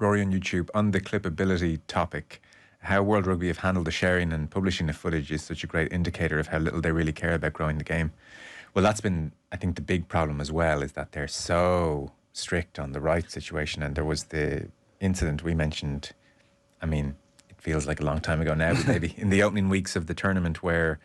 Rory on YouTube, on the clippability topic, how World Rugby have handled the sharing and publishing of footage is such a great indicator of how little they really care about growing the game. Well, that's been, I think, the big problem as well, is that they're so strict on the rights situation. And there was the incident we mentioned, I mean, it feels like a long time ago now, but maybe in the opening weeks of the tournament, where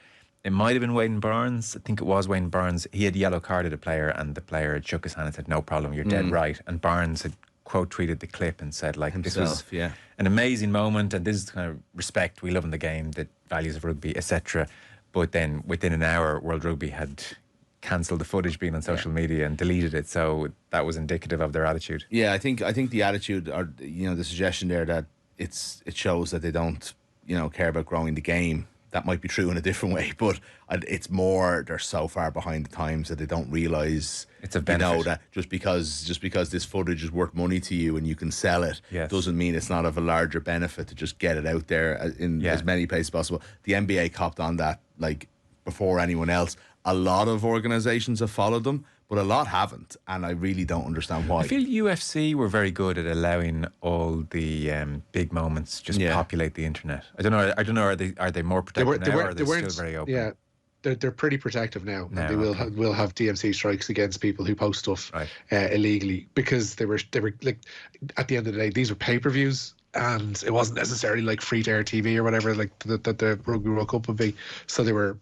it might have been Wayne Barnes. I think it was Wayne Barnes. He had yellow carded a player, and the player had shook his hand and said, "No problem, you're dead right." And Barnes had quote tweeted the clip and said, like, Himself, this was an amazing moment, and this is the kind of respect we love in the game, the values of rugby, etc. But then within an hour, World Rugby had cancelled the footage being on social media and deleted it. So that was indicative of their attitude. Yeah, I think the attitude, or the suggestion there that it shows that they don't care about growing the game. That might be true in a different way, but it's more they're so far behind the times that they don't realise it's a benefit. That just because this footage is worth money to you and you can sell it, doesn't mean it's not of a larger benefit to just get it out there in as many places as possible. The NBA copped on that like before anyone else. A lot of organisations have followed them, but a lot haven't, and I really don't understand why. I feel UFC were very good at allowing all the big moments just populate the internet. I don't know. Are they more protective now, or are they still very open? Yeah, they're pretty protective now. And they will have DMC strikes against people who post stuff illegally, because they were like, at the end of the day, these were pay-per-views. And it wasn't necessarily like free-to-air TV or whatever like that the Rugby World Cup would be. So they're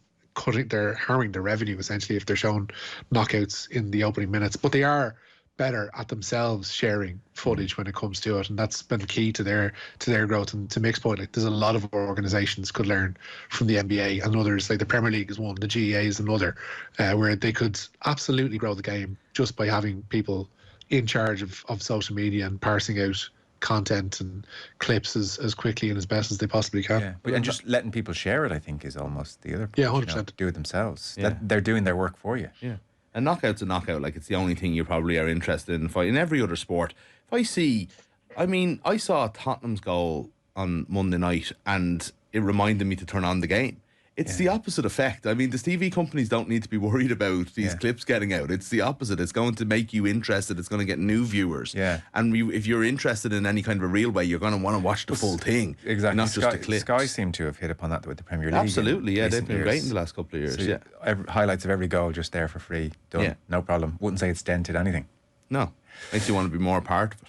harming their revenue essentially if they're showing knockouts in the opening minutes. But they are better at themselves sharing footage when it comes to it, and that's been key to their growth. And to Mick's point, like, there's a lot of organisations could learn from the NBA and others. Like the Premier League is one, the GEA is another, where they could absolutely grow the game just by having people in charge of social media and parsing out content and clips as quickly and as best as they possibly can. And just letting people share it, I think, is almost the other point. 100%. Do it themselves. They're doing their work for you. Yeah. A knockout's a knockout. Like, it's the only thing you probably are interested in fighting. In every other sport, I saw Tottenham's goal on Monday night and it reminded me to turn on the game. It's the opposite effect. I mean, the TV companies don't need to be worried about these clips getting out. It's the opposite. It's going to make you interested. It's going to get new viewers. Yeah. And if you're interested in any kind of a real way, you're going to want to watch the full thing. Exactly. Not just the clips. Sky seem to have hit upon that with the Premier League. Absolutely, they've been great in the last couple of years. So highlights of every goal just there for free. Done. No problem. Wouldn't say it's dented anything. No. Makes you want to be more a part of it.